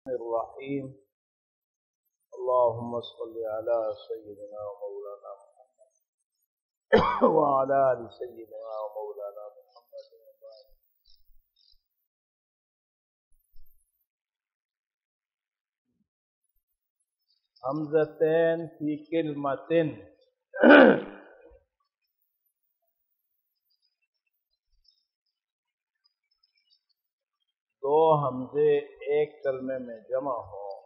الرحيم. اللهم صل على سيدنا ومولانا محمد وعلى آل سيدنا ومولانا محمد. حمزتين في كلمة. دو حمزے ایک کلمے میں جمع ہوں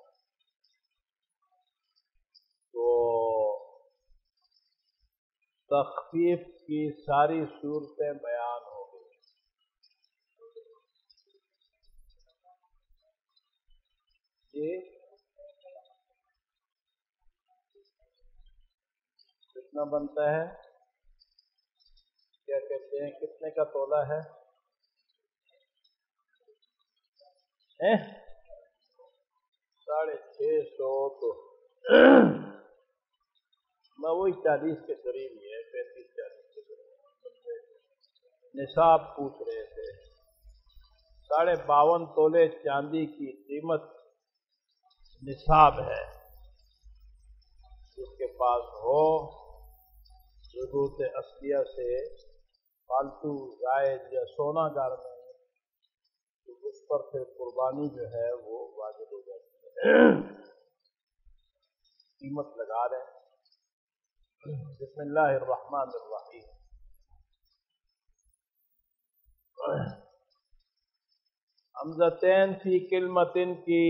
تو تخفیف کی ساری صورتیں بیان ہو گئی. جی کتنا بنتا ہے؟ کیا کہتے ہیں کتنے کا تولہ ہے؟ 650 تو میں وہی 40 کے قریب ہی ہے، 35-40 کے قریب. نصاب پوچھ رہے تھے. 52.5 تولے چاندی کی قیمت نصاب ہے. جس کے پاس ہو ضرورت اصلیہ سے فالتو زائد یا سونا گار میں تو اس پر پھر قربانی جو ہے وہ واجب ہو جاتی ہے. قیمت لگا رہے ہیں. بسم اللہ الرحمن الرحیم. حمزتین فی کلمتن کی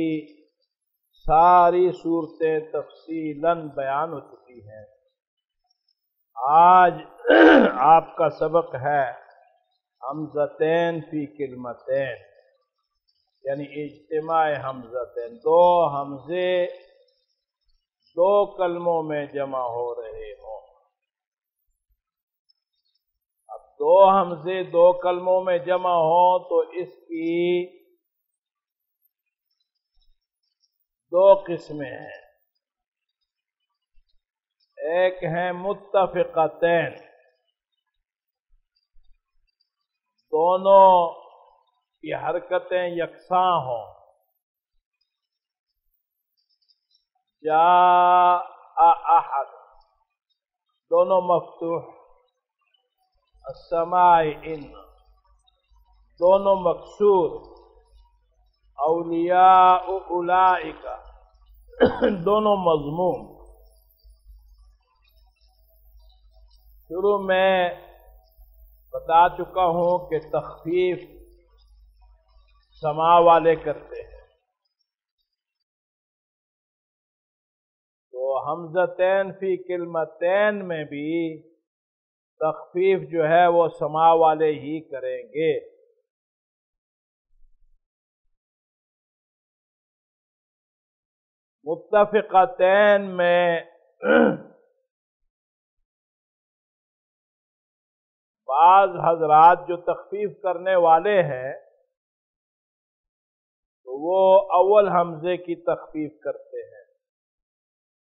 ساری صورتیں تفصیلاً بیان ہو چکی ہیں. آج آپ کا سبق ہے حمزتین فی کلمتین، یعنی اجتماع حمزتین. دو حمزے دو کلموں میں جمع ہو رہے ہوں. اب دو حمزے دو کلموں میں جمع ہوں تو اس کی دو قسمیں ہیں. ایک ہیں متفقتین، دونوں کی حرکتیں یکساں ہوں. جاء احد دونوں مفتوح. السماء ان دونوں مکسور. اولیاء اولئک دونوں مضموم. شروع میں بتا چکا ہوں کہ تخفیف سما والے کرتے ہیں. تو حمزتین فی کلمتین میں بھی تخفیف جو ہے وہ سما والے ہی کریں گے. متفقتین میں بعض حضرات جو تخفیف کرنے والے ہیں تو وہ اول حمزے کی تخفیف کرتے ہیں،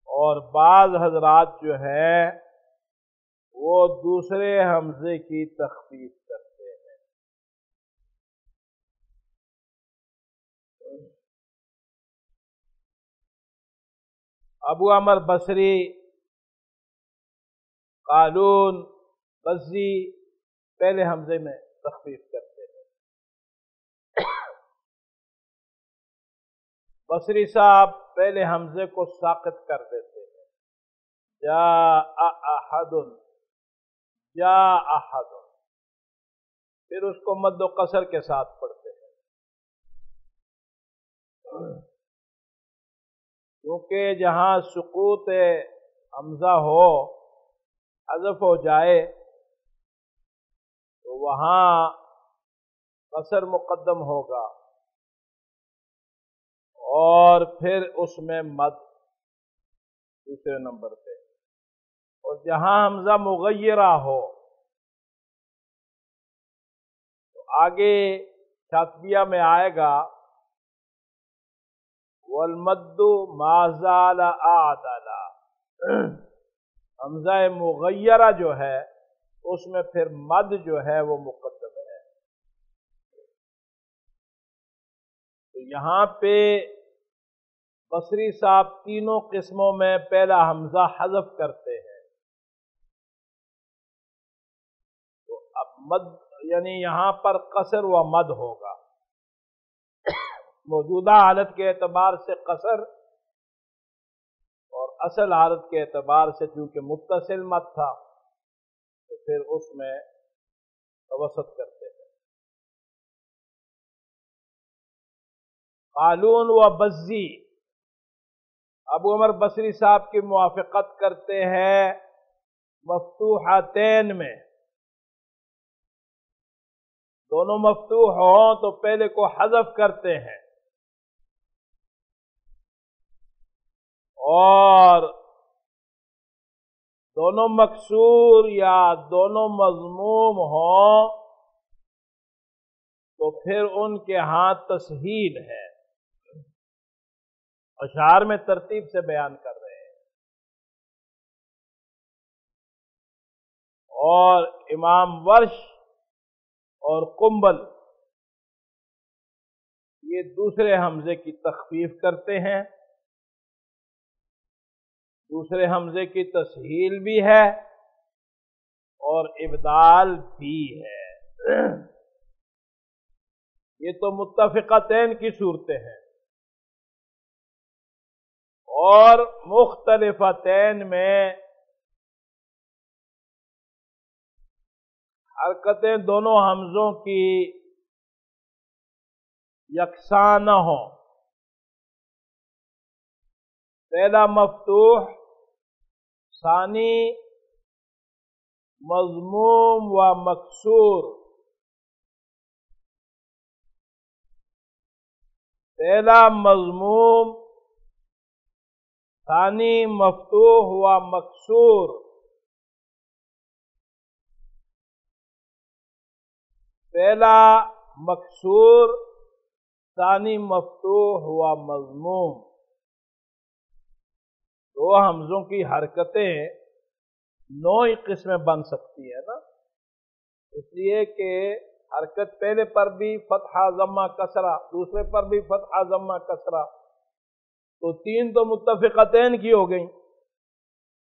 اور بعض حضرات جو ہیں وہ دوسرے حمزے کی تخفیف کرتے ہیں. ابو عمر بصری، قالون، بزی پہلے حمزے میں تخفیف کرتے ہیں. بصری صاحب پہلے حمزے کو ساقط کر دیتے ہیں. جاء احد، جاء احد، پھر اس کو مد و قصر کے ساتھ پڑھتے ہیں. کیونکہ جہاں سقوط حمزہ ہو، حذف ہو جائے، تو وہاں قصر مقدم ہوگا اور پھر اس میں مد دوسرے نمبر پہ. اور جہاں حمزہ مغیرہ ہو تو آگے شاطبیہ میں آئے گا والمد ما زال اعدلا. حمزہ مغیرہ جو ہے اس میں پھر مد جو ہے وہ مقدم ہے. تو یہاں پہ بصری صاحب تینوں قسموں میں پہلا حمزہ حذف کرتے ہیں، تو اب مد یعنی یہاں پر قصر و مد ہوگا۔ موجودہ حالت کے اعتبار سے قصر اور اصل حالت کے اعتبار سے چونکہ متصل مد تھا تو پھر اس میں توسط کرتے ہیں۔ قالون و بزی، ابو عمر بصری صاحب کی موافقت کرتے ہیں مفتوحتین میں، دونوں مفتوح ہوں تو پہلے کو حذف کرتے ہیں، اور دونوں مکسور یا دونوں مضموم ہوں تو پھر ان کے ہاں تسہیل ہے۔ اشعار میں ترتیب سے بیان کر رہے ہیں، اور امام ورش اور قنبل یہ دوسرے حمزے کی تخفیف کرتے ہیں، دوسرے حمزے کی تسہیل بھی ہے اور ابدال بھی ہے۔ یہ تو متفقتین کی صورتیں ہیں، اور مختلفتین میں حرکتیں دونوں حمزوں کی یکساں نہ ہوں، پہلا مفتوح، ثانی مضموم و مکسور، پہلا مضموم، ثانی مفتوح و مکسور، پہلا مکسور، ثانی مفتوح و مضموم، دو حمزوں کی حرکتیں نوعی قسمیں بن سکتی ہے نا، اس لیے کہ حرکت پہلے پر بھی فتحہ ضمہ کسرہ، دوسرے پر بھی فتحہ ضمہ کسرہ، تو تین تو متفقتین کی ہو گئیں،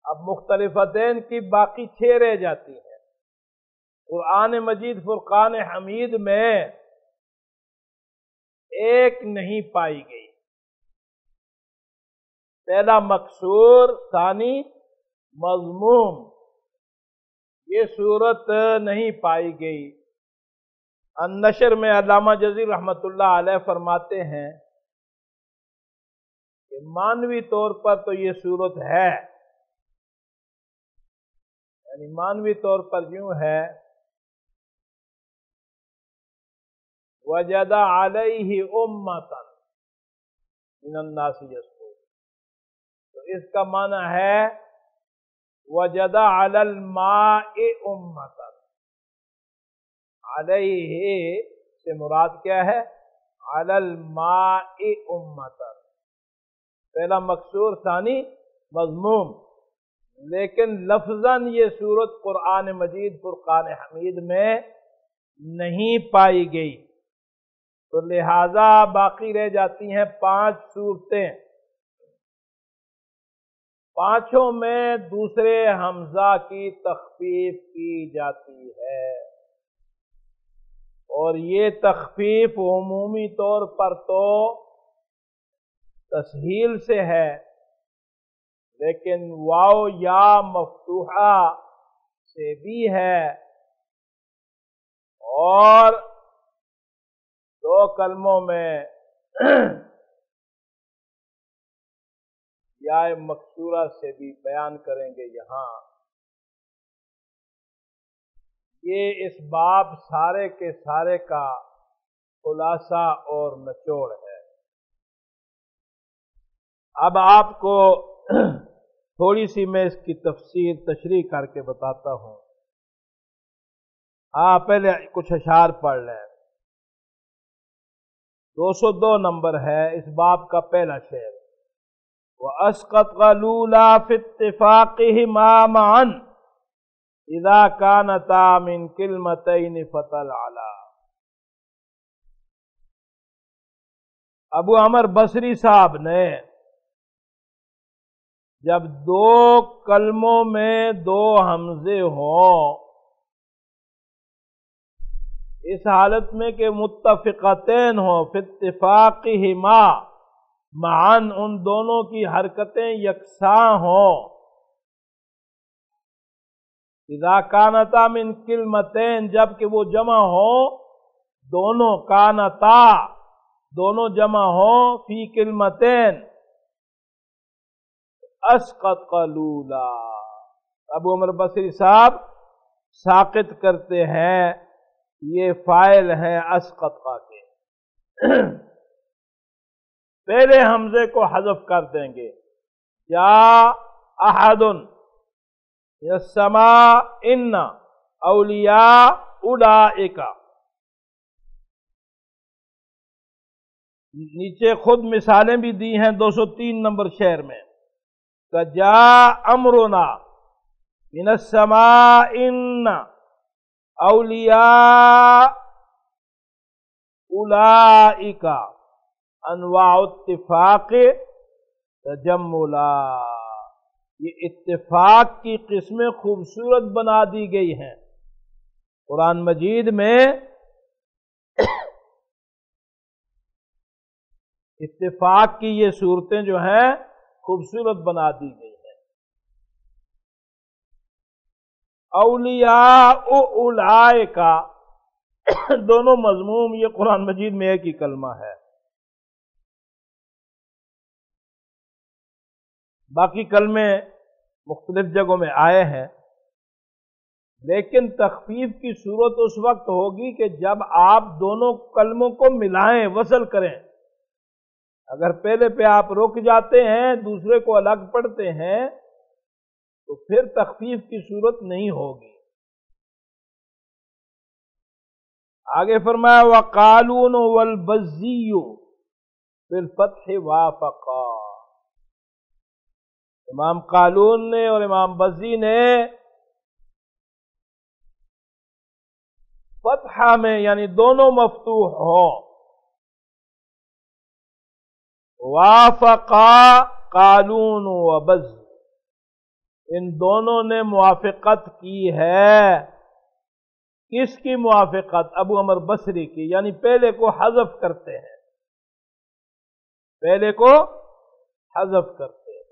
اب مختلفتین کی باقی 6 رہ جاتی ہیں۔ قرآن مجید فرقان حمید میں ایک نہیں پائی گئی، پہلا مکسور، ثانی مضموم، یہ صورت نہیں پائی گئی۔ النشر میں علامہ جزیر رحمۃ اللہ علیہ فرماتے ہیں کہ معنوی طور پر تو یہ صورت ہے، یعنی معنوی طور پر یوں ہے وَجَدَ عَلَيْهِ أُمَّةً مِنَ النَّاسِ يَسْقُونَ، تو اس کا معنی ہے وَجَدَ عَلَى الْمَاءِ أُمَّةً، علیہ سے مراد کیا ہے؟ عَلَى الْمَاءِ أُمَّةً، پہلا مکسور، ثانی مضموم، لیکن لفظاً یہ صورت قرآن مجید فرقان حمید میں نہیں پائی گئی، تو لہذا باقی رہ جاتی ہیں 5 صورتیں، پانچوں میں دوسرے حمزہ کی تخفیف کی جاتی ہے، اور یہ تخفیف عمومی طور پر تو تسہیل سے ہے، لیکن واو یا مفتوحہ سے بھی ہے، اور 2 کلموں میں یا مکسورہ سے بھی بیان کریں گے یہاں۔ یہ اس باب سارے کے سارے کا خلاصہ اور نچوڑ ہے۔ اب آپ کو تھوڑی سی میں اس کی تفسیر تشریح کر کے بتاتا ہوں۔ پہلے کچھ اشعار پڑھ لیں۔ 202 نمبر ہے اس باب کا پہلا شعر۔ وَأَسْقَطْ غَلُولَا فِي اتِّفَاقِهِمَا مَعًا إِذَا كَانَتَا مِنْ كِلْمَتَيْنِ فَتَلْعَلَا۔ ابو عمر بصری صاحب نے جب دو کلموں میں دو حمزے ہوں، اس حالت میں کہ متفقتین ہوں، فی اتفاقہما، معاً ان دونوں کی حرکتیں یکساں ہوں، اذا کانتا من کلمتین، جب کہ وہ جمع ہوں، دونوں کانتا دونوں جمع ہوں، فی کلمتین، اسقط قلولا، ابو عمر بصری صاحب ساقط کرتے ہیں، یہ فاعل ہیں اسقط کے، پہلے حمزے کو حذف کر دیں گے، یا احد من السماء ان اولیاء اولئک، نیچے خود مثالیں بھی دی ہیں 203 نمبر شعر میں، جاء امرنا من السماء ان اولیاء اولئک، انواع اتفاق تجملا، یہ اتفاق کی قسمیں خوبصورت بنا دی گئی ہیں قرآن مجید میں، اتفاق کی یہ صورتیں جو ہیں خوبصورت بنا دی گئی ہیں۔ اولیاء اولئک، دونوں مضموم یہ قرآن مجید میں ایک ہی کلمہ ہے، باقی کلمے مختلف جگہوں میں آئے ہیں، لیکن تخفیف کی صورت اس وقت ہوگی کہ جب آپ دونوں کلموں کو ملائیں، وصل کریں۔ اگر پہلے پہ آپ رک جاتے ہیں، دوسرے کو الگ پڑھتے ہیں، تو پھر تخفیف کی صورت نہیں ہوگی۔ آگے فرمایا وَقَالُونُ وَالْبَزِّيُّ بِالْفَتْحِ وَافَقَا، امام قالون نے اور امام بزی نے فتحہ میں یعنی دونوں مفتوح ہوں، وافقا قالون و بز، ان دونوں نے موافقت کی ہے، کس کی موافقت؟ ابو عمر بصری کی، یعنی پہلے کو حذف کرتے ہیں، پہلے کو حذف کرتے ہیں۔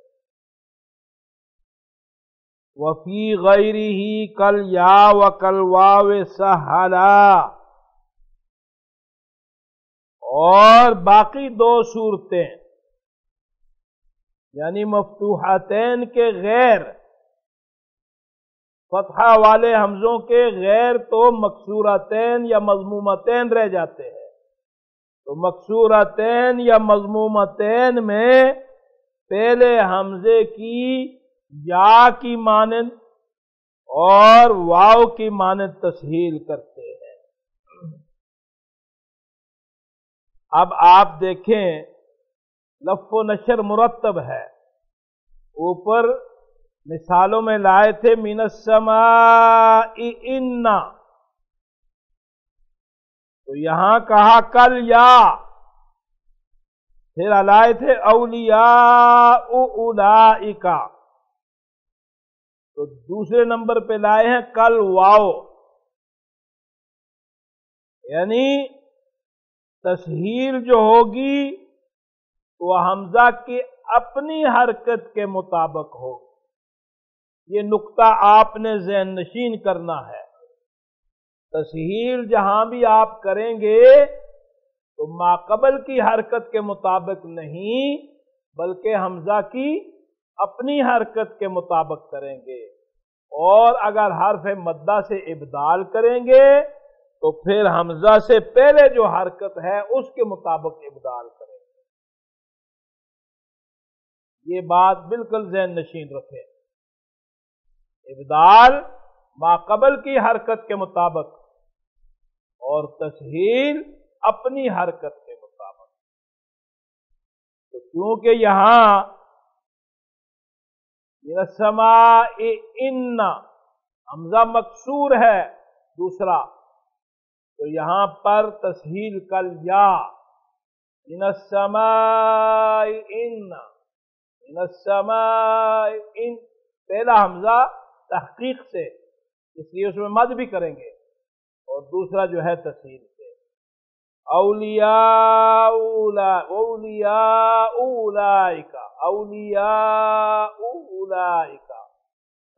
وفی غیرہ کل یا و کل واو سہلا، اور باقی دو صورتیں یعنی مفتوحتین کے غیر، فتحہ والے حمزوں کے غیر تو مکسورتین یا مضمومتین رہ جاتے ہیں، تو مکسورتین یا مضمومتین میں پہلے حمزے کی یا کی مانند اور واو کی مانند تسہیل کرتے ہیں۔ اب آپ دیکھیں لف و نشر مرتب ہے، اوپر مثالوں میں لائے تھے من السماء ان، تو یہاں کہا کل یا، پھر لائے تھے اولیاء اولئک، تو دوسرے نمبر پہ لائے ہیں کل واو، یعنی تسہیل جو ہوگی وہ حمزہ کی اپنی حرکت کے مطابق ہوگی، یہ نقطہ آپ نے ذہن نشین کرنا ہے۔ تسہیل جہاں بھی آپ کریں گے تو ماقبل کی حرکت کے مطابق نہیں بلکہ حمزہ کی اپنی حرکت کے مطابق کریں گے، اور اگر حرف مدہ سے ابدال کریں گے تو پھر حمزہ سے پہلے جو حرکت ہے اس کے مطابق ابدال کریں گے۔ یہ بات بالکل ذہن نشین رکھیں، ابدال ماقبل کی حرکت کے مطابق اور تسہیل اپنی حرکت کے مطابق۔ تو کیونکہ یہاں من السماء ان حمزہ مکسور ہے دوسرا، تو یہاں پر تسہیل کل یا، من السماء ان، من السماء، ان پہلا حمزہ تحقیق سے، اس لیے اس میں مد بھی کریں گے، اور دوسرا جو ہے تسہیل سے۔ اولیاء اولئک، اولیاء اولئک،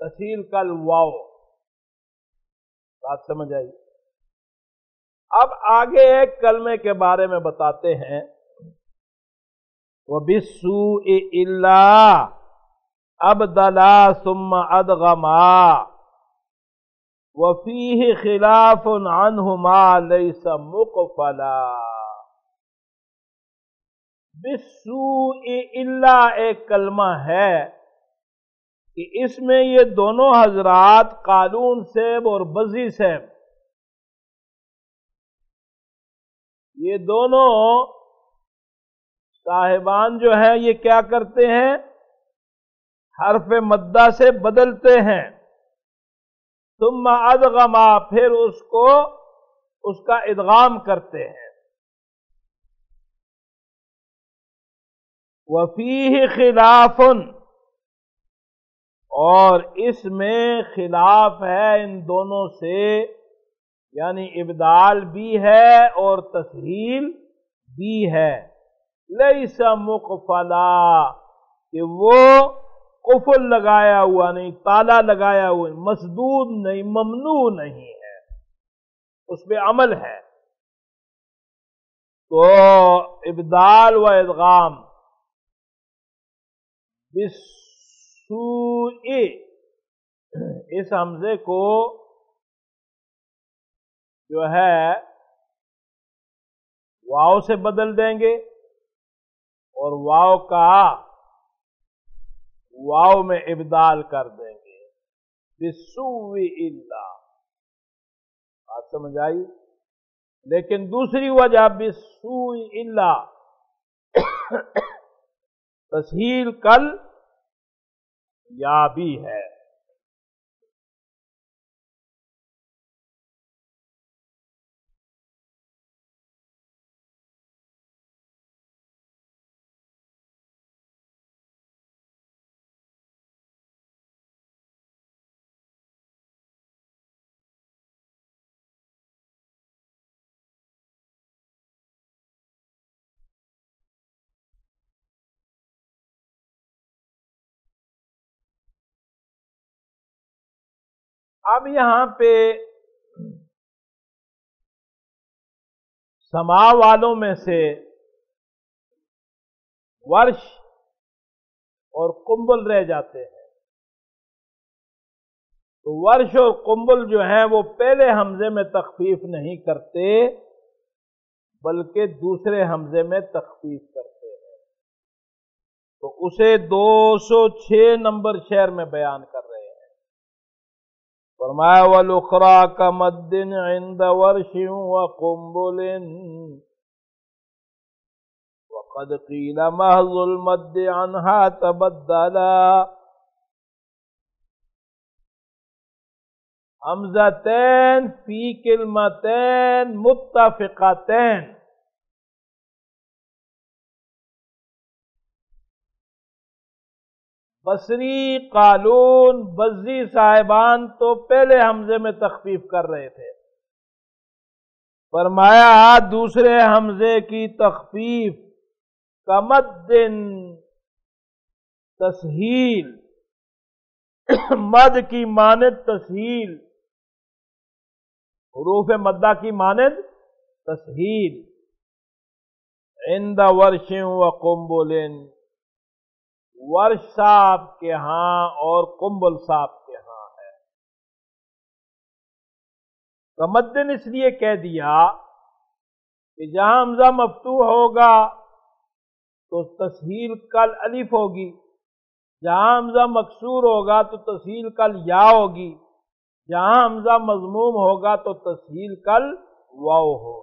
تسہیل کل واو، بات سمجھ آئی؟ اب آگے ایک کلمے کے بارے میں بتاتے ہیں، وَبِالسُّوءِ إِلَّا أَبْدَلَا ثُمَّ أَدْغَمَا وَفِيهِ خِلَافٌ عَنْهُمَا لَيْسَ مُقْفَلًا۔ بِالسُّوءِ إِلَّا ایک کلمہ ہے کہ اس میں یہ دونوں حضرات قالون صاحب اور بزی صاحب، یہ دونوں صاحبان جو ہیں یہ کیا کرتے ہیں؟ حرف مدہ سے بدلتے ہیں، ثم ادغما، پھر اس کا ادغام کرتے ہیں۔ وفیہ خلاف، اور اس میں خلاف ہے ان دونوں سے، یعنی ابدال بھی ہے اور تسہیل بھی ہے۔ لیس مقفلا، کہ وہ قفل لگایا ہوا نہیں، تالا لگایا ہوا، مسدود نہیں، ممنوع نہیں ہے، اس پہ عمل ہے۔ تو ابدال و ادغام بالسوء، اس حمزے کو جو ہے واو سے بدل دیں گے، اور واو کا واو میں ابدال کر دیں گے، بالسوء الا، بات سمجھ آئی؟ لیکن دوسری وجہ بالسوء الا، تسہیل کل یا بھی ہے۔ اب یہاں پہ سما والوں میں سے ورش اور قنبل رہ جاتے ہیں، تو ورش اور قنبل جو ہیں وہ پہلے حمزے میں تخفیف نہیں کرتے بلکہ دوسرے حمزے میں تخفیف کرتے ہیں، تو اسے 206 نمبر شعر میں بیان کر رہے ہیں۔ فرمایا وَالْأُخْرَى كَمَدٍّ عِنْدَ وَرْشٍ وَقُنْبُلٍ وَقَدْ قِيلَ مَحْضُ الْمَدِّ عَنْهَا تَبَدَّلَا۔ حمزتین فی کلمتین متفقتین، بصری، قالون، بزی صاحبان تو پہلے حمزے میں تخفیف کر رہے تھے، فرمایا دوسرے حمزے کی تخفیف کمدن، تسہیل، مد کی مانند تسہیل، حروف مدہ کی مانند تسہیل، عند ورش و قنبل، ورش صاحب کے ہاں اور قنبل صاحب کے ہاں ہے۔ کمدن اس لیے کہہ دیا کہ جہاں حمزہ مفتوح ہوگا تو تسہیل کل الف ہوگی، جہاں حمزہ مکسور ہوگا تو تسہیل کل یا ہوگی، جہاں حمزہ مضموم ہوگا تو تسہیل کل واو ہو۔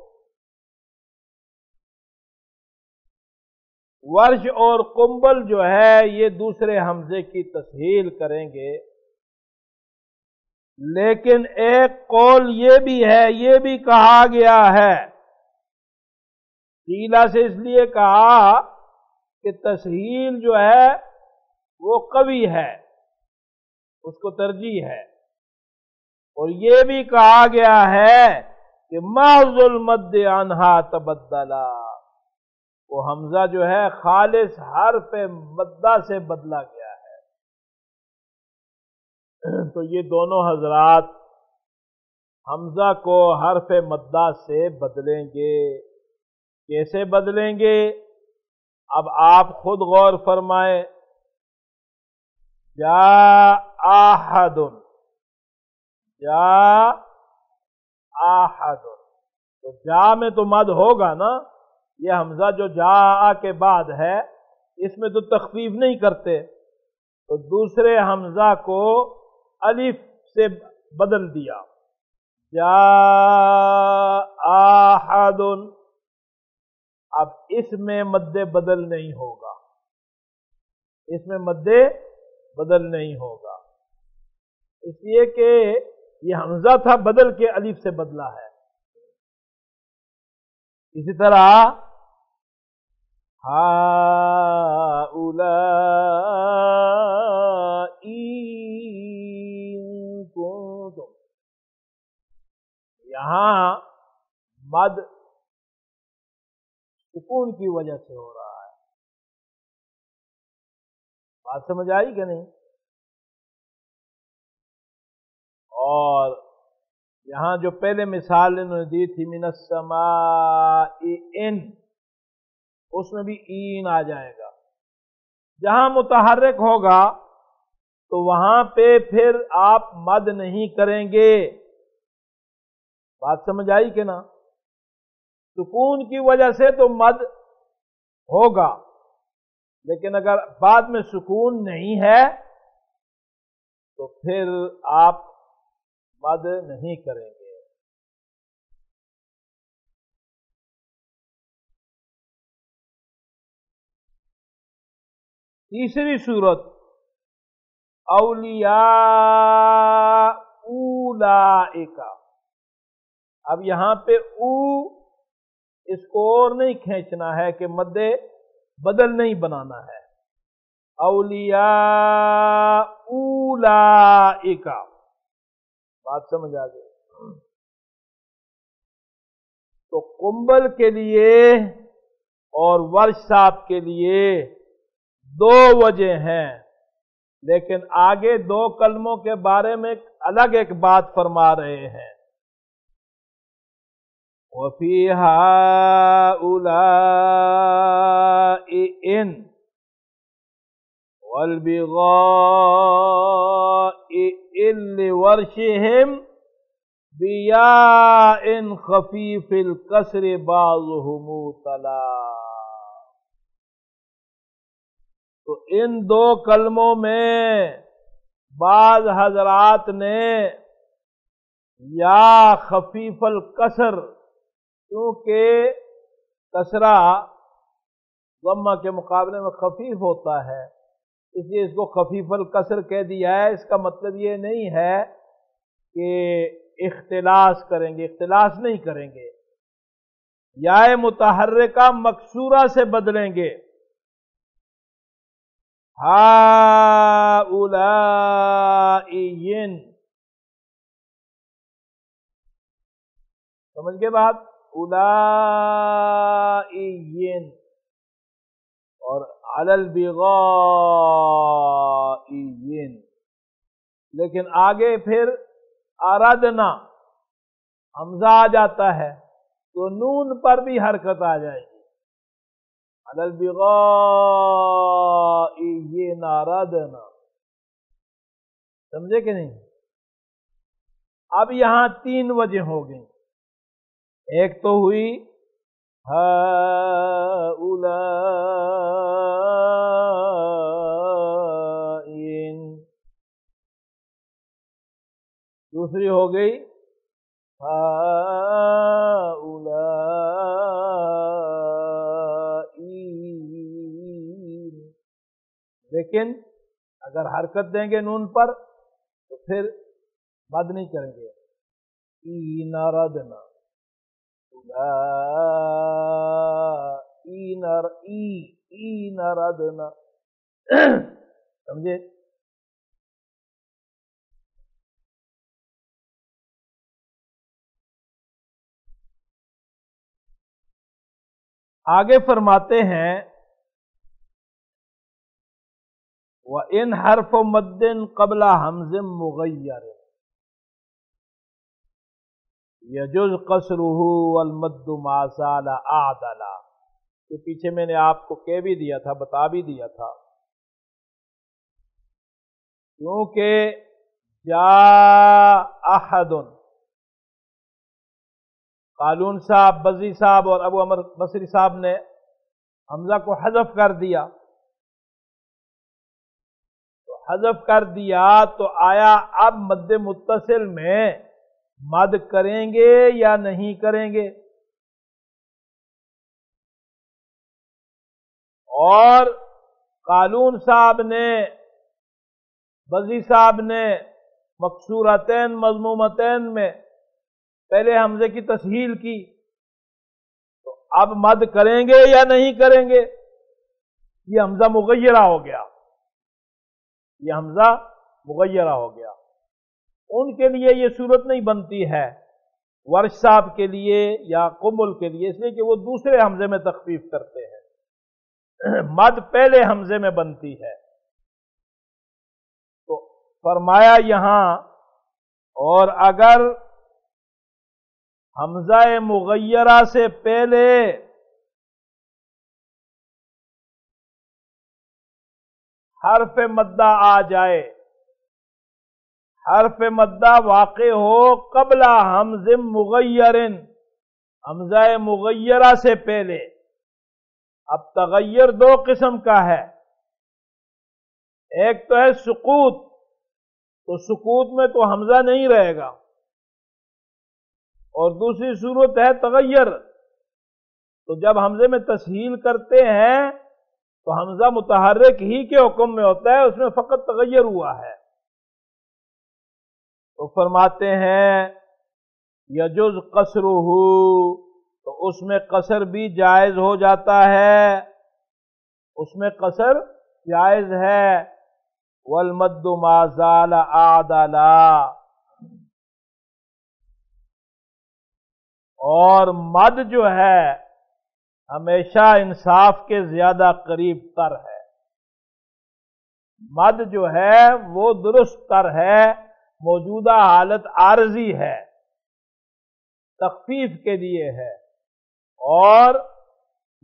ورش اور قنبل جو ہے یہ دوسرے حمزے کی تسہیل کریں گے، لیکن ایک قول یہ بھی ہے، یہ بھی کہا گیا ہے، قیلہ سے اس لیے کہا کہ تسہیل جو ہے وہ قوی ہے، اس کو ترجیح ہے۔ اور یہ بھی کہا گیا ہے کہ محض المد عنہا تبدلا، وہ حمزہ جو ہے خالص حرف مدہ سے بدلا گیا ہے۔ تو یہ دونوں حضرات حمزہ کو حرف مدہ سے بدلیں گے۔ کیسے بدلیں گے؟ اب آپ خود غور فرمائیں۔ جاء احد، جاء احد، تو جا میں تو مد ہوگا نا۔ یہ حمزہ جو جاء کے بعد ہے اس میں تو تخفیف نہیں کرتے، تو دوسرے حمزہ کو الف سے بدل دیا، جاء احد۔ اب اس میں مد بدل نہیں ہوگا، اس میں مد بدل نہیں ہوگا، اس لیے کہ یہ حمزہ تھا بدل کے الف سے بدلا ہے۔ اسی طرح ہؤلاء إن كنتم، یہاں مد سکون کی وجہ سے ہو رہا ہے۔ بات سمجھ آئی کہ نہیں؟ اور یہاں جو پہلے مثال انہوں نے دی تھی من السماء ان، اس میں بھی این آ جائے گا۔ جہاں متحرک ہوگا تو وہاں پہ پھر آپ مد نہیں کریں گے۔ بات سمجھ آئی کہ نا؟ سکون کی وجہ سے تو مد ہوگا، لیکن اگر بعد میں سکون نہیں ہے تو پھر آپ مد نہیں کریں گے۔ تیسری صورت اولیاء اولئک۔ اب یہاں پہ او اس کو اور نہیں کھینچنا ہے کہ مد بدل نہیں بنانا ہے۔ اولیاء اولئک، بات سمجھ آ گئی؟ تو قنبل کے لیے اور ورش صاحب کے لیے دو وجہ ہیں، لیکن آگے دو کلموں کے بارے میں الگ ایک بات فرما رہے ہیں۔ وَفِي هَؤُلَاءِ إِنْ وَالْبِغَاءِ إِنْ لِوَرْشِهِمْ بِيَاءٍ خَفِيفِ الْكَسْرِ بَعْضُهُمْ تَلَا۔ تو ان دو کلموں میں بعض حضرات نے یا خفیف الکسر، کیونکہ کسرہ ضمہ کے مقابلے میں خفیف ہوتا ہے، اس لیے اس کو خفیف الکسر کہہ دیا ہے۔ اس کا مطلب یہ نہیں ہے کہ اختلاس کریں گے، اختلاس نہیں کریں گے، یا متحرکہ مکسورہ سے بدلیں گے۔ ہؤلاء، سمجھ گئے بات؟ اولئین، اور علی البغائین، لیکن آگے پھر اردنا حمزہ آ جاتا ہے تو نون پر بھی حرکت آ جائے گی۔ علی البغائین اردنا، سمجھے کہ نہیں؟ اب یہاں تین وجہ ہو گئی۔ ایک تو ہوئی ہؤلاء، دوسری ہو گئی ہؤلاء، لیکن اگر حرکت دیں گے نون پر تو پھر مد نہیں کریں گے۔ این ردنا، این ردنا، سمجھے؟ آگے فرماتے ہیں وَإِنْ حَرْفُ مَدٍّ قَبْلَ حَمْزٍ مُغَيَّرٍ يَجُزْ قَصْرُهُ وَالْمَدُّ مَا زَالَ أَعْدَلَ، یہ پیچھے میں نے آپ کو کہہ بھی دیا تھا، بتا بھی دیا تھا، کیونکہ جاء احد، قالون صاحب، بزی صاحب اور ابو عمر بصری صاحب نے حمزہ کو حذف کر دیا، تو حذف کر دیا تو آیا اب مد متصل میں مد کریں گے یا نہیں کریں گے؟ اور قالون صاحب نے، بزی صاحب نے مکسورتین مضمومتین میں پہلے حمزے کی تسہیل کی، تو اب مد کریں گے یا نہیں کریں گے؟ یہ حمزہ مغیرہ ہو گیا، یہ حمزہ مغیرہ ہو گیا، ان کے لیے یہ صورت نہیں بنتی ہے، ورش صاحب کے لیے یا قمل کے لیے، اس لیے کہ وہ دوسرے حمزے میں تخفیف کرتے ہیں، مد پہلے حمزے میں بنتی ہے۔ تو فرمایا یہاں، اور اگر حمزہ مغیرہ سے پہلے حرف مدہ آ جائے، حرف مدہ واقع ہو قبل حمز مغیر، حمزہ مغیرہ سے پہلے، اب تغیر دو قسم کا ہے، ایک تو ہے سکوت، تو سکوت میں تو حمزہ نہیں رہے گا، اور دوسری صورت ہے تغیر، تو جب حمزے میں تسہیل کرتے ہیں تو حمزہ متحرک ہی کے حکم میں ہوتا ہے، اس میں فقط تغیر ہوا ہے۔ تو فرماتے ہیں یجوز قصرہ، تو اس میں قصر بھی جائز ہو جاتا ہے، اس میں قصر جائز ہے، والمد ما زال اعدلا، اور مد جو ہے ہمیشہ انصاف کے زیادہ قریب تر ہے، مد جو ہے وہ درست تر ہے، موجودہ حالت عارضی ہے، تخفیف کے لیے ہے، اور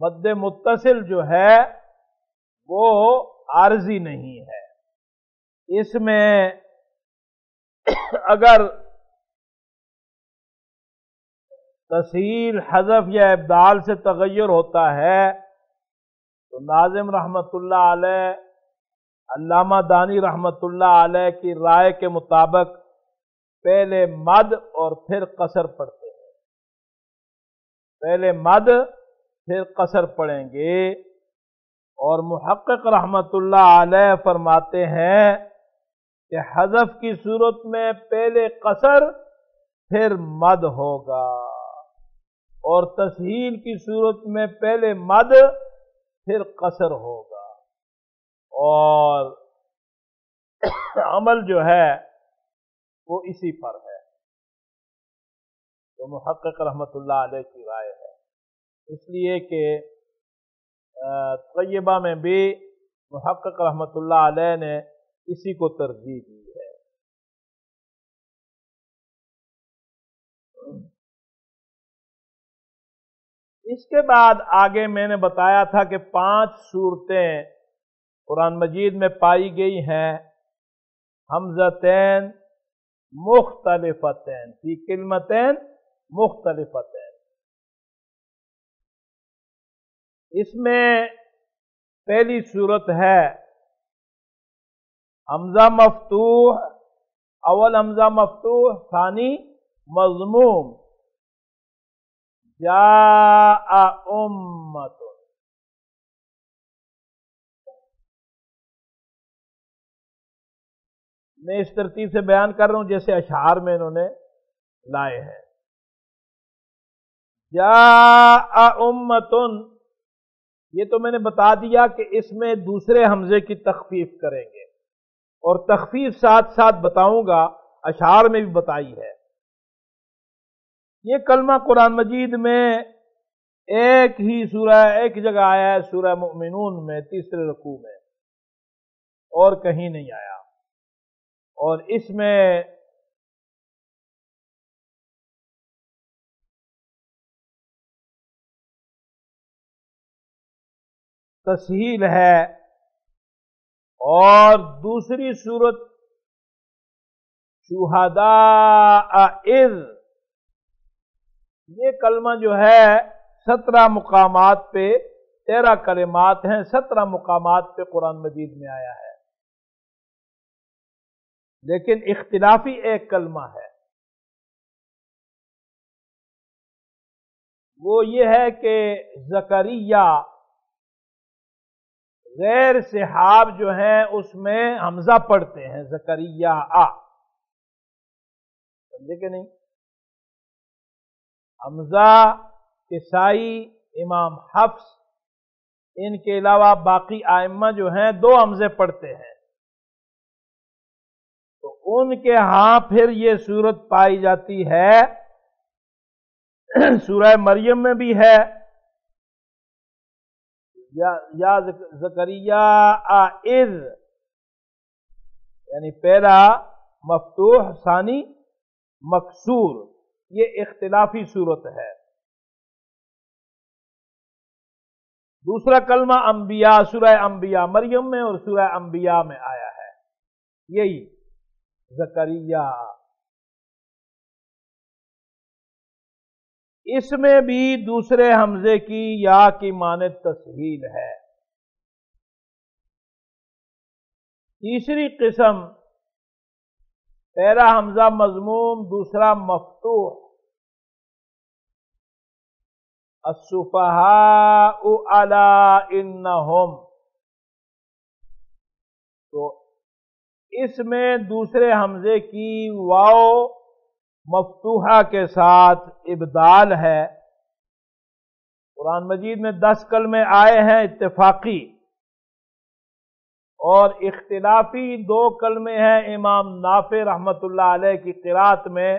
مد متصل جو ہے وہ عارضی نہیں ہے۔ اس میں اگر تسہیل، حذف یا ابدال سے تغیر ہوتا ہے تو ناظم رحمت اللہ علیہ، علامہ دانی رحمت اللہ علیہ کی رائے کے مطابق پہلے مد اور پھر قصر پڑھتے ہیں، پہلے مد پھر قصر پڑھیں گے، اور محقق رحمت اللہ علیہ فرماتے ہیں کہ حذف کی صورت میں پہلے قصر پھر مد ہوگا، اور تسہیل کی صورت میں پہلے مد پھر قصر ہوگا، اور عمل جو ہے وہ اسی پر ہے، تو محقق رحمت اللہ علیہ کی رائے ہے، اس لیے کہ طیبہ میں بھی محقق رحمت اللہ علیہ نے اسی کو ترجیح دی ہے۔ اس کے بعد آگے میں نے بتایا تھا کہ 5 صورتیں قرآن مجید میں پائی گئی ہیں، حمزتین مختلفتین فی کلمتین مختلفتین، اس میں پہلی صورت ہے حمزہ مفتوح، اول حمزہ مفتوح، ثانی مضموم، جاء امت، میں اس ترتیب سے بیان کر رہا ہوں جیسے اشعار میں انہوں نے لائے ہیں۔ جاء امت، یہ تو میں نے بتا دیا کہ اس میں دوسرے حمزے کی تخفیف کریں گے، اور تخفیف ساتھ ساتھ بتاؤں گا، اشعار میں بھی بتائی ہے۔ یہ کلمہ قرآن مجید میں ایک ہی سورہ ایک جگہ آیا ہے، سورہ مؤمنون میں 3 رکوع میں، اور کہیں نہیں آیا۔ اور اس میں تسہیل ہے، اور دوسری سورت شہداء اذ، یہ کلمہ جو ہے 17 مقامات پہ 13 کلمات ہیں، 17 مقامات پہ قرآن مجید میں آیا ہے، لیکن اختلافی ایک کلمہ ہے۔ وہ یہ ہے کہ زکریا غیر صحاب جو ہیں اس میں حمزہ پڑھتے ہیں، زکریا سمجھے کہ نہیں؟ حمزہ، کسائی، امام حفص، ان کے علاوہ باقی ائمہ جو ہیں 2 حمزے پڑھتے ہیں، تو ان کے ہاں پھر یہ صورت پائی جاتی ہے۔ سورہ مریم میں بھی ہے، یا زکریا اذ، یعنی پہلا مفتوح ثانی مکسور، یہ اختلافی صورت ہے۔ دوسرا کلمہ انبیاء، سورہ انبیاء مریم میں اور سورہ انبیاء میں آیا ہے، یہی زکریا۔ اس میں بھی دوسرے حمزے کی یا کی مانند تسہیل ہے۔ تیسری قسم، پہلا حمزہ مضموم، دوسرا مفتوح، السفہاء الا انہم، تو اس میں دوسرے حمزے کی واو مفتوحہ کے ساتھ ابدال ہے۔ قرآن مجید میں 10 کلمے آئے ہیں اتفاقی، اور اختلافی 2 کلمے ہیں امام نافع رحمت اللہ علیہ کی قرات میں،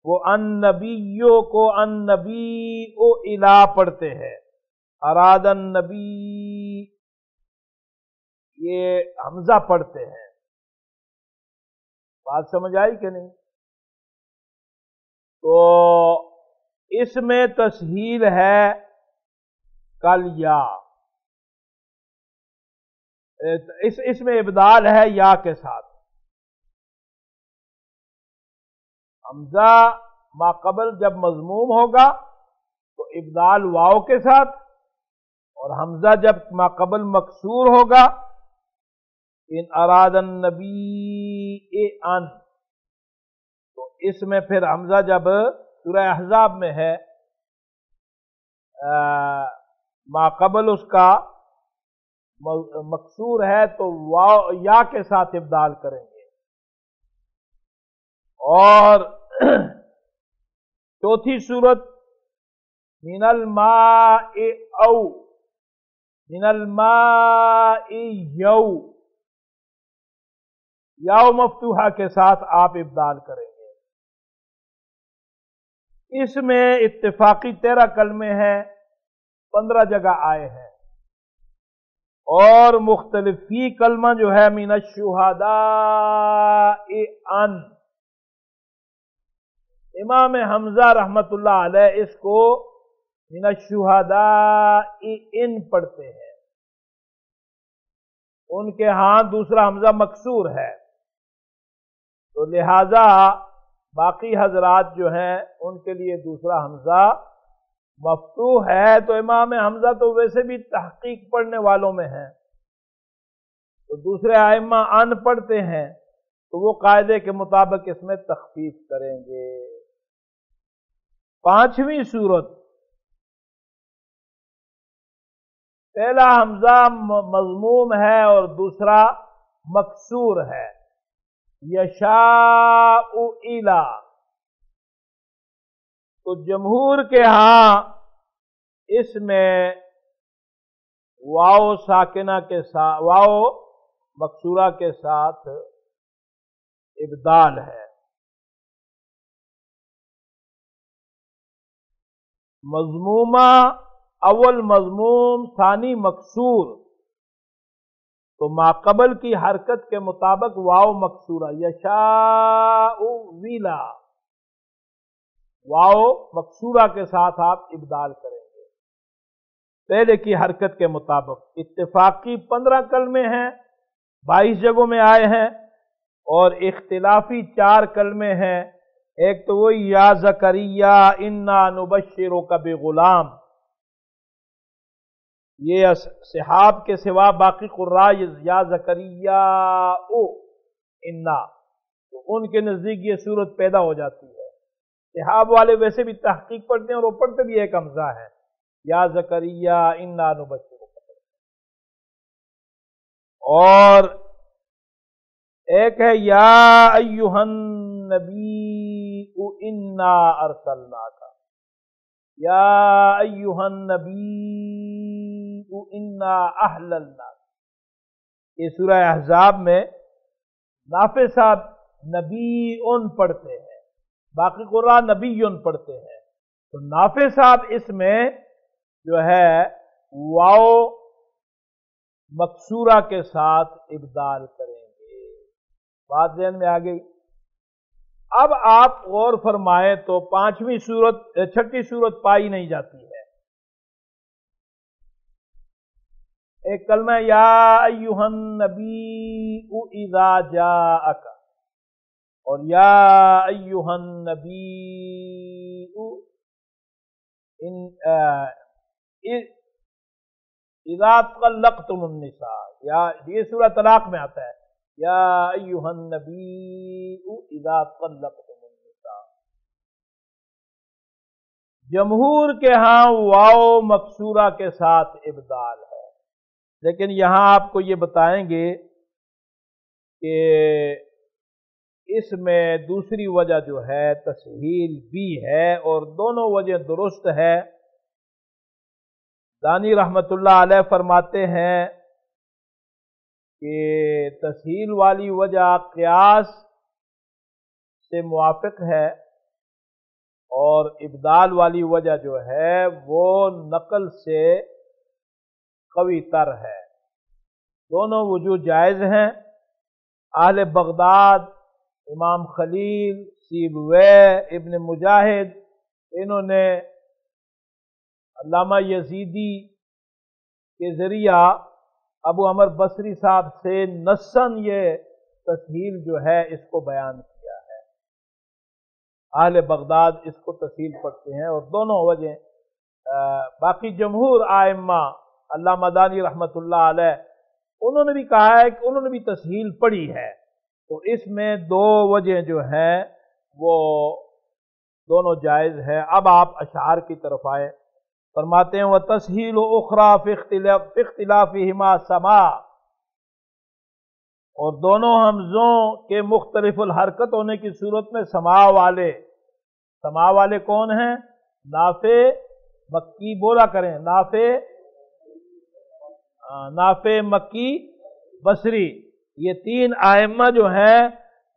وہ النبیوں کو النبی او الا پڑھتے ہیں، اراد النبی یہ حمزہ پڑھتے ہیں۔ بات سمجھ آئی کہ نہیں؟ تو اس میں تسہیل ہے کل یا، اس میں ابدال ہے یا کے ساتھ۔ حمزہ ما قبل جب مضموم ہوگا تو ابدال واو کے ساتھ، اور حمزہ جب ما قبل مکسور ہوگا، ان اراد النبی ان، تو اس میں پھر حمزہ جب سورہ احزاب میں ہے ما قبل اس کا مکسور ہے تو واو یا کے ساتھ ابدال کریں گے۔ اور چوتھی صورت من الماء او، من الماء یو، یاو مفتوحہ کے ساتھ آپ ابدال کریں گے۔ اس میں اتفاقی 13 کلمے ہیں، 15 جگہ آئے ہیں، اور مختلف فی کلمہ جو ہے من الشہداء ان، امام حمزہ رحمت اللہ علیہ اس کو من الشہداء ان پڑھتے ہیں، ان کے ہاں دوسرا حمزہ مکسور ہے، تو لہذا باقی حضرات جو ہیں ان کے لیے دوسرا حمزہ مفتوح ہے۔ تو امام حمزہ تو ویسے بھی تحقیق پڑھنے والوں میں ہیں، تو دوسرے ائمہ ان پڑھتے ہیں، تو وہ قاعدے کے مطابق اس میں تخفیف کریں گے۔ پانچویں صورت، پہلا حمزہ مضموم ہے اور دوسرا مکسور ہے، یشاء الا، تو جمہور کے ہاں اس میں واو ساکنہ کے ساتھ، واو مکسورہ کے ساتھ ابدال ہے۔ مضمومہ اول مضموم ثانی مکسور، تو ماقبل کی حرکت کے مطابق واو مکسورہ، یشاء ویلا، واو مکسورہ کے ساتھ آپ ابدال کریں گے پہلے کی حرکت کے مطابق۔ اتفاقی 15 کلمے ہیں، 22 جگہوں میں آئے ہیں، اور اختلافی 4 کلمے ہیں۔ ایک تو وہی یا زکریا انا نبشرک بغلام، یہ صحاب کے سوا باقی قراء یا زکریا او انا، تو ان کے نزدیک یہ صورت پیدا ہو جاتی ہے۔ صحاب والے ویسے بھی تحقیق پڑھتے ہیں اور وہ پڑھتے بھی ایک حمزہ ہے، یا زکریا انا نبشرک۔ اور ایک ہے یا ایھا النبی انا ارسلناک، یا ایھا النبی انا احللناک۔ یہ سورہ احزاب میں نافع صاحب نبی ان پڑھتے ہیں، باقی قراء نبی ان پڑھتے ہیں، تو نافع صاحب اس میں جو ہے واو مکسورہ کے ساتھ ابدال کریں گے۔ بات ذہن میں آ گئی؟ اب آپ غور فرمائیں تو 6ٹھی صورت پائی نہیں جاتی ہے۔ ایک کلمہ یا ایھا النبی اذا جاءک، اور یا ایھا النبی اذا طلقتم النساء، یا یہ سورہ طلاق میں آتا ہے، یا ایھا النبی اذا طلقتم النساء۔ جمہور کے ہاں واو مکسورہ کے ساتھ ابدال ہے، لیکن یہاں آپ کو یہ بتائیں گے کہ اس میں دوسری وجہ جو ہے تسہیل بھی ہے، اور دونوں وجہ درست ہے۔ دانی رحمت اللہ علیہ فرماتے ہیں کہ تسہیل والی وجہ قیاس سے موافق ہے، اور ابدال والی وجہ جو ہے وہ نقل سے قوی تر ہے۔ دونوں وجوہ جائز ہیں۔ اہل بغداد، امام خلیل، سیبویہ، ابن مجاہد، انہوں نے علامہ یزیدی کے ذریعہ ابو عمر بصری صاحب سے نصاً یہ تسہیل جو ہے اس کو بیان کیا ہے۔ اہل بغداد اس کو تسہیل پڑھتے ہیں، اور دونوں وجہ باقی جمہور ائمہ، علامہ دانی رحمت اللہ علیہ، انہوں نے بھی کہا ہے کہ انہوں نے بھی تسہیل پڑھی ہے، تو اس میں 2 وجہ جو ہیں وہ دونوں جائز ہے۔ اب آپ اشعار کی طرف آئے، فرماتے ہیں وَتَسْهِيلُ أُخْرَى فِي اخْتِلَافِهِمَا سَمَا، اور دونوں حمزوں کے مختلف الحرکت ہونے کی صورت میں سما والے کون ہیں؟ نافع، مکی، بولا کریں، نافع، مکی، بصری، یہ 3 ائمہ جو ہیں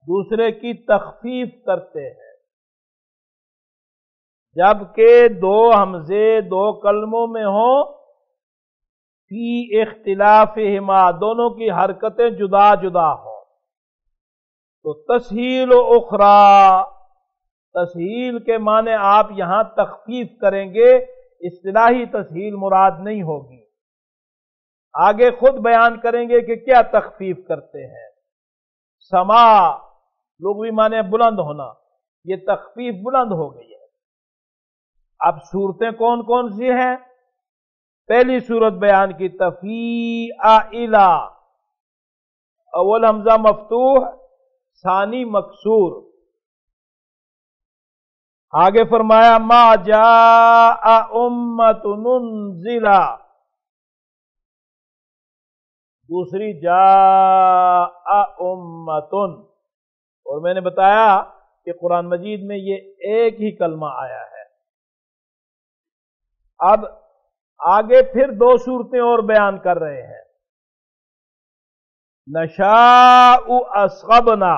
دوسرے کی تخفیف کرتے ہیں، جبکہ 2 حمزے 2 کلموں میں ہوں، فی اختلافہما، دونوں کی حرکتیں جدا جدا ہوں، تو تسہیل اخری، تسہیل کے معنی آپ یہاں تخفیف کریں گے، اصطلاحی تسہیل مراد نہیں ہوگی۔ آگے خود بیان کریں گے کہ کیا تخفیف کرتے ہیں۔ سما لغوی معنی بلند ہونا، یہ تخفیف بلند ہو گئی ہے۔ اب صورتیں کون کون سی ہیں؟ پہلی صورت بیان کی تفیع الا، اول حمزہ مفتوح، ثانی مکسور۔ آگے فرمایا ما جاء امت ننزلا، دوسری جاء امتن، اور میں نے بتایا کہ قرآن مجید میں یہ ایک ہی کلمہ آیا ہے۔ اب آگے پھر 2 صورتیں اور بیان کر رہے ہیں، نشاء اصغبنا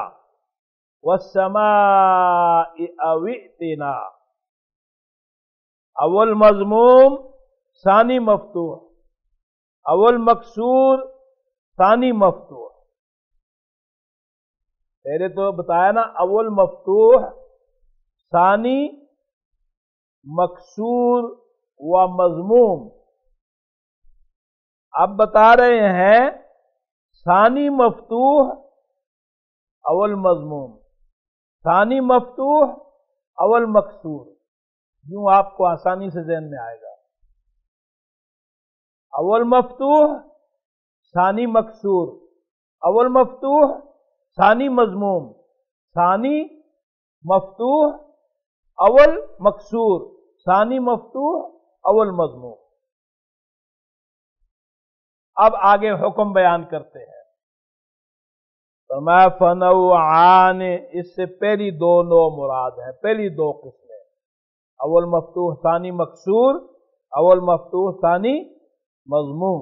والسماء اوئتنا. اول مضموم ثانی مفتوح، اول مکسور ثانی مفتوح. پہلے تو بتایا نا اول مفتوح ثانی مکسور و مضموم. اب بتا رہے ہیں ثانی مفتوح اول مضموم، ثانی مفتوح اول مکسور. یوں آپ کو آسانی سے ذہن میں آئے گا. اول مفتوح ثانی مکسور، اول مفتوح ثانی مضموم، ثانی مفتوح اول مکسور، ثانی مفتوح اول مضموم. اب آگے حکم بیان کرتے ہیں. فرمایا فنوعان، اس سے پہلی دو نوع مراد ہے، پہلی دو قسمیں، اول مفتوح ثانی مکسور، اول مفتوح ثانی مضموم.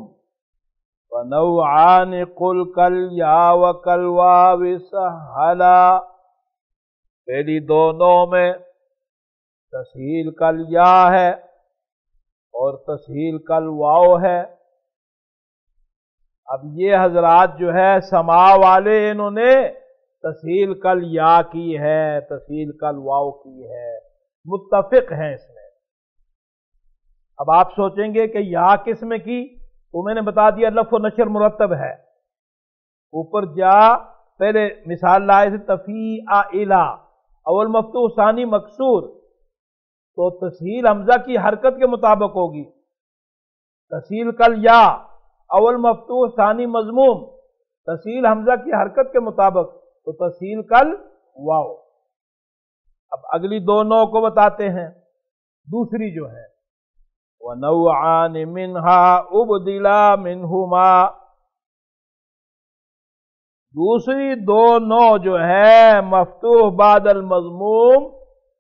فنوعان قل کالیا وکالواو سہلا. پہلی دو نوع میں تسہیل کالیا ہے اور تسہیل کالواو ہے. اب یہ حضرات جو ہے سما والے انہوں نے تسہیل کل یا کی ہے، تسہیل کل واو کی ہے، متفق ہیں اس میں. اب آپ سوچیں گے کہ یا کس میں کی، تو میں نے بتا دیا لف و نشر مرتب ہے. اوپر جا پہلے مثال لائے تھے تفیع الا، اول مفتوح ثانی مکسور، تو تسہیل حمزہ کی حرکت کے مطابق ہوگی. تسہیل کل یا اول مفتوح ثانی مضموم، تسہیل حمزہ کی حرکت کے مطابق تو تسہیل کل واو. اب اگلی دو نوع کو بتاتے ہیں. دوسری جو ہے وَنَوْعَانِ مِنْهَا أُبْدِلَا مِنْهُمَا. دوسری دو نوع جو ہے مفتوح بعد المضموم،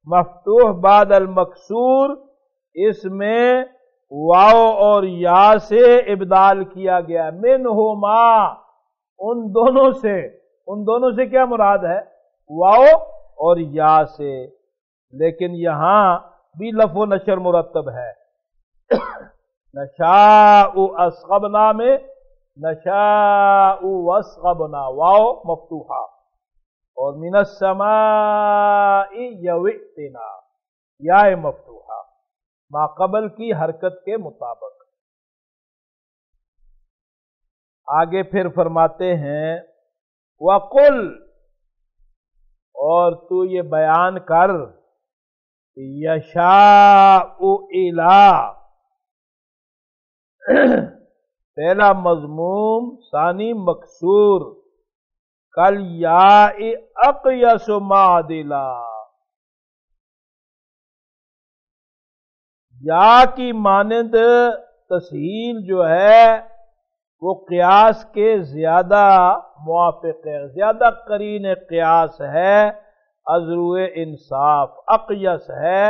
مفتوح بعد المکسور، اس میں واو اور یا سے ابدال کیا گیا. منہما، ان دونوں سے کیا مراد ہے؟ واو اور یا سے. لیکن یہاں بھی لف و نشر مرتب ہے. نشاء اصغبنا میں نشاء واسغبنا واو مفتوحہ، اور من السماء یوئتنا یا مفتوحہ ما قبل کی حرکت کے مطابق. آگے پھر فرماتے ہیں وَقُلْ، اور تو یہ بیان کر یشاء الا، پہلا مضموم ثانی مکسور، کل یا اقیس معدلا. یا کی مانند تسہیل جو ہے وہ قیاس کے زیادہ موافق ہے، زیادہ قرین قیاس ہے، ازرو انصاف اقیس ہے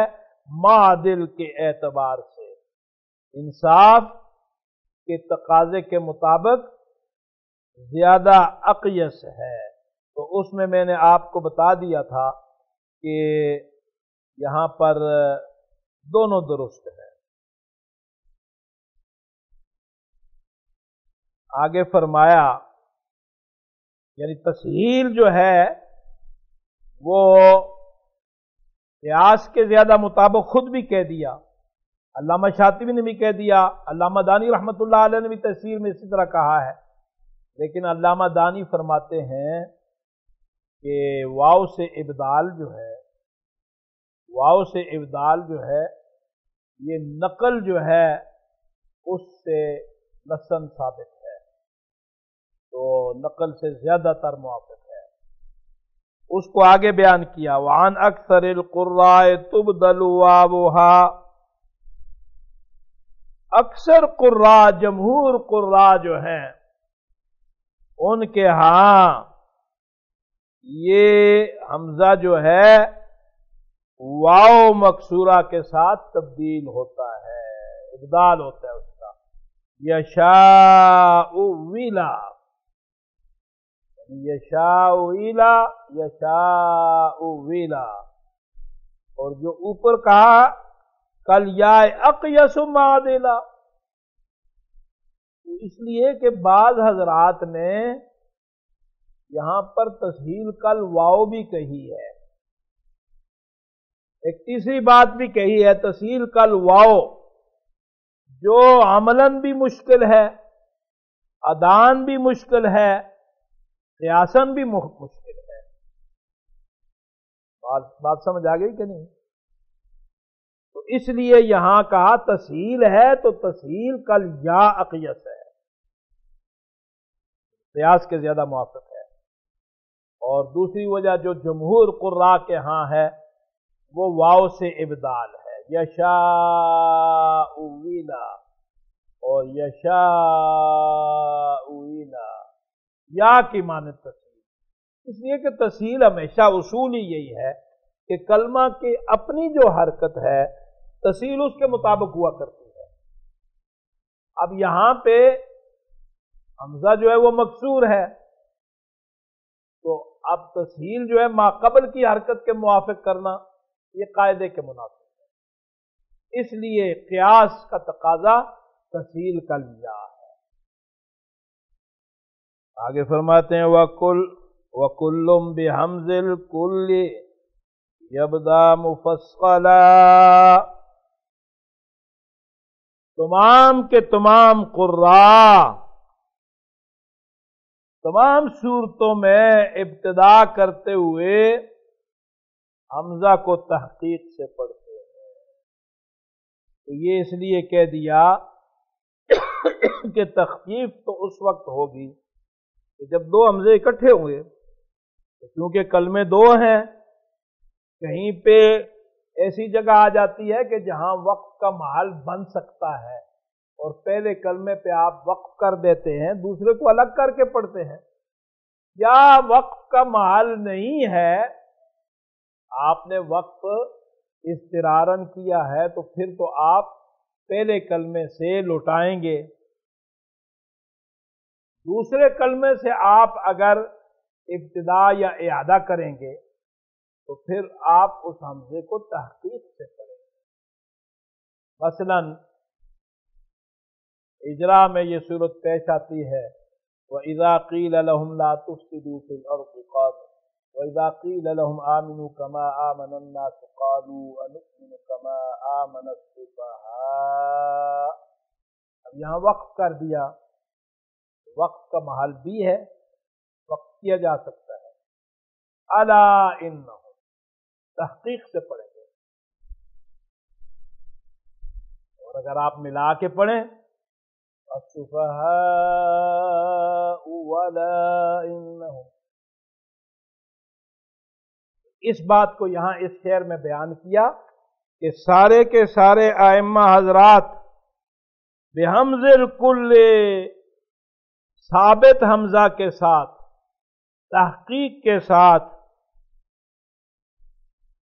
معدل کے اعتبار سے، انصاف کے تقاضے کے مطابق زیادہ اقیس ہے. تو اس میں نے آپ کو بتا دیا تھا کہ یہاں پر دونوں درست ہے. آگے فرمایا یعنی تسہیل جو ہے وہ قیاس کے زیادہ مطابق خود بھی کہہ دیا، علامہ شاطبی نے بھی کہہ دیا، علامہ دانی رحمۃ اللہ علیہ نے بھی تفسیر میں اسی طرح کہا ہے. لیکن علامہ دانی فرماتے ہیں کہ واو سے ابدال جو ہے یہ نقل جو ہے اس سے لسن ثابت ہے، تو نقل سے زیادہ تر موافق ہے. اس کو آگے بیان کیا وعن اکثر القراء تبدل واوها. اکثر قراء، جمہور قراء جو ہیں ان کے ہاں یہ حمزہ جو ہے واو مکسورہ کے ساتھ تبدیل ہوتا ہے، ابدال ہوتا ہے اس کا. یشاء ولا، یشاؤیلا یشاؤویلا، اور جو اوپر کہا کل یا اقیس معدلا، اس لیے کہ بعض حضرات نے یہاں پر تسہیل کل واو بھی کہی ہے، ایک تیسری بات بھی کہی ہے تسہیل کل واو، جو عملاً بھی مشکل ہے، ادان بھی مشکل ہے، قیاساً بھی مشکل ہے۔ بات سمجھ آ گئی کہ نہیں؟ تو اس لیے یہاں کہا تسہیل ہے تو تسہیل کل یا اقیس ہے، قیاس کے زیادہ موافق ہے۔ اور دوسری وجہ جو جمہور قراء کے ہاں ہے وہ واو سے ابدال ہے، یشاؤویلا اور یشاؤویلا، یا کی معنی تسہیل، اس لیے کہ تسہیل ہمیشہ اصول ہی یہی ہے کہ کلمہ کی اپنی جو حرکت ہے تسہیل اس کے مطابق ہوا کرتی ہے۔ اب یہاں پہ حمزہ جو ہے وہ مکسور ہے، تو اب تسہیل جو ہے ما قبل کی حرکت کے موافق کرنا یہ قاعدے کے مناسب ہے، اس لیے قیاس کا تقاضا تسہیل کا لیا ہے۔ آگے فرماتے ہیں وَكُلٌّ بِحَمْزِ الْكُلِّ يَبْدَأُ مُفَصَّلًا، تمام کے تمام قراء تمام صورتوں میں ابتدا کرتے ہوئے حمزہ کو تحقیق سے پڑھتے ہیں۔ تو یہ اس لیے کہہ دیا کہ تخفیف تو اس وقت ہوگی کہ جب دو حمزے اکٹھے ہوں گے، کیونکہ کلمے دو ہیں، کہیں پہ ایسی جگہ آ جاتی ہے کہ جہاں وقف کا محل بن سکتا ہے اور پہلے کلمے پہ آپ وقف کر دیتے ہیں، دوسرے کو الگ کر کے پڑھتے ہیں، یا وقف کا محل نہیں ہے، آپ نے وقف اضطرارن کیا ہے تو پھر تو آپ پہلے کلمے سے لوٹائیں گے، دوسرے کلمے سے آپ اگر ابتدا یا اعادہ کریں گے تو پھر آپ اس حمزے کو تحقیق سے پڑھیں گے۔ مثلا اجرا میں یہ صورت پیش آتی ہے وَإِذَا قِيلَ لَهُمْ لَا تُفْسِدُوا فِي الْأَرْضِ قَالُوا وَإِذَا قِيلَ لَهُمْ آمِنُوا كَمَا آمَنَ النَّاسُ قَالُوا أَنُؤْمِنُ كَمَا آمَنَ السُّفَهَاءُ۔ اب یہاں وقف کر دیا، وقف کا محل بھی ہے، وقف کیا جا سکتا ہے۔ الا انہم، تحقیق سے پڑھیں گے، اور اگر آپ ملا کے پڑھیں السفهاء ولا انہم، اس بات کو یہاں اس شعر میں بیان کیا کہ سارے کے سارے ائمہ حضرات بحمز الکل، ثابت حمزہ کے ساتھ، تحقیق کے ساتھ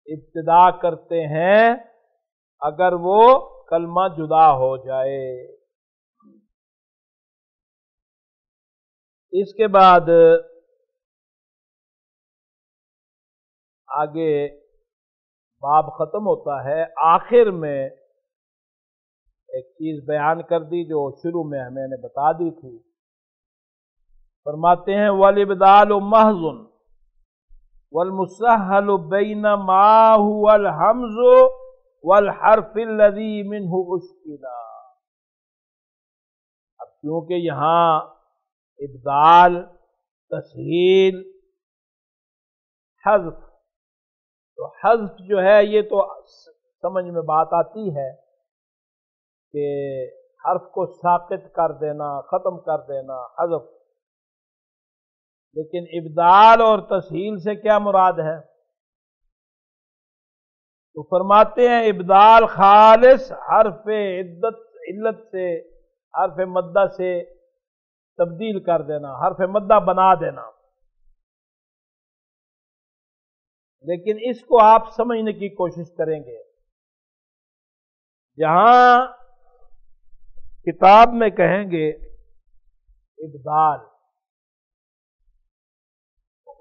ابتدا کرتے ہیں اگر وہ کلمہ جدا ہو جائے۔ اس کے بعد آگے باب ختم ہوتا ہے، آخر میں ایک چیز بیان کر دی جو شروع میں میں نے بتا دی تھی۔ فرماتے ہیں وَالْإِبْدَالُ مَحْضٌ وَالْمُسَهَّلُ بَيْنَ مَا هُوَ الْحَمْزُ وَالْحَرْفِ الَّذِي مِنْهُ أُشْكِلَ۔ اب کیونکہ یہاں ابدال، تسہیل، حذف، تو حذف جو ہے یہ تو سمجھ میں بات آتی ہے کہ حرف کو ساقط کر دینا، ختم کر دینا، حذف، لیکن ابدال اور تسہیل سے کیا مراد ہے؟ تو فرماتے ہیں ابدال خالص حرف علت سے، حرف مدہ سے تبدیل کر دینا، حرف مدہ بنا دینا۔ لیکن اس کو آپ سمجھنے کی کوشش کریں گے، جہاں کتاب میں کہیں گے ابدال،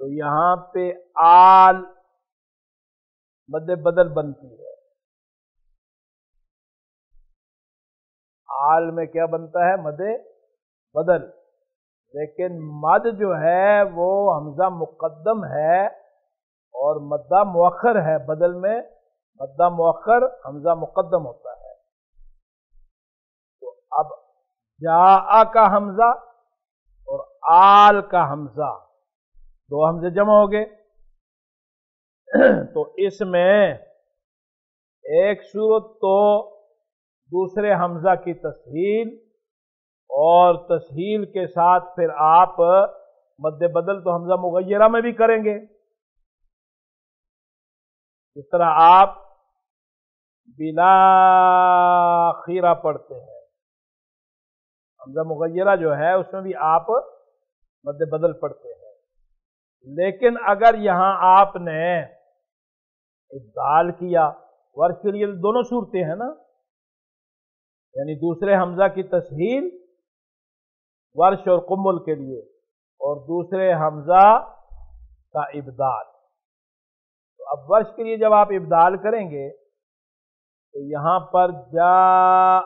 تو یہاں پہ آل مد بدل بنتی ہے. آل میں کیا بنتا ہے؟ مد بدل. لیکن مد جو ہے وہ حمزہ مقدم ہے اور مدہ مؤخر ہے. بدل میں مدہ مؤخر حمزہ مقدم ہوتا ہے. تو اب جاء کا حمزہ اور آل کا حمزہ دو حمزے جمع ہو گئے. تو اس میں ایک صورت تو دوسرے حمزہ کی تسہیل، اور تسہیل کے ساتھ پھر آپ مد بدل تو حمزہ مغیرہ میں بھی کریں گے. جس طرح آپ بلا خیرہ پڑھتے ہیں، حمزہ مغیرہ جو ہے اس میں بھی آپ مد بدل پڑھتے ہیں. لیکن اگر یہاں آپ نے ابدال کیا، ورش کے لیے دونوں صورتیں ہیں نا، یعنی دوسرے حمزہ کی تسہیل ورش اور قمل کے لیے، اور دوسرے حمزہ کا ابدال. تو اب ورش کے لیے جب آپ ابدال کریں گے تو یہاں پر جاء،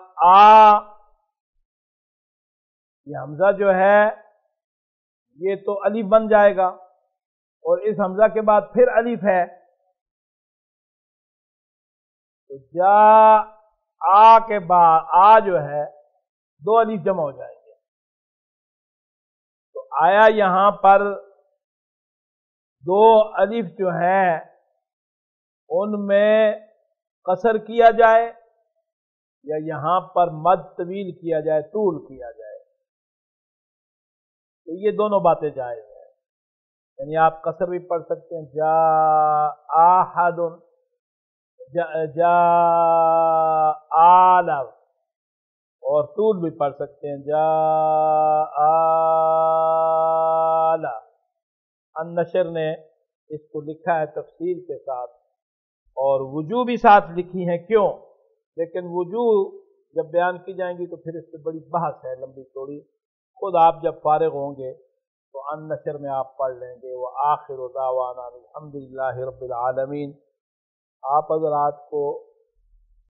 یہ حمزہ جو ہے یہ تو الف بن جائے گا، اور اس حمزہ کے بعد پھر الف ہے، تو جاء کے بعد آ جو ہے دو الف جمع ہو جائیں گے. تو آیا یہاں پر دو الف جو ہیں ان میں قصر کیا جائے یا یہاں پر مد طویل کیا جائے، طول کیا جائے؟ تو یہ دونوں باتیں جائز ہیں. یعنی آپ قصر بھی پڑھ سکتے ہیں جاء احد، جاء آل، اور طول بھی پڑھ سکتے ہیں جاء آل. النشر نے اس کو لکھا ہے تفصیل کے ساتھ، اور وجوہ بھی ساتھ لکھی ہیں. کیوں؟ لیکن وجوہ جب بیان کی جائیں گی تو پھر اس پہ بڑی بحث ہے لمبی چوڑی. خود آپ جب فارغ ہوں گے تو النشر میں آپ پڑھ لیں گے. وآخر دعوانا الحمدللہ رب العالمین. آپ حضرات کو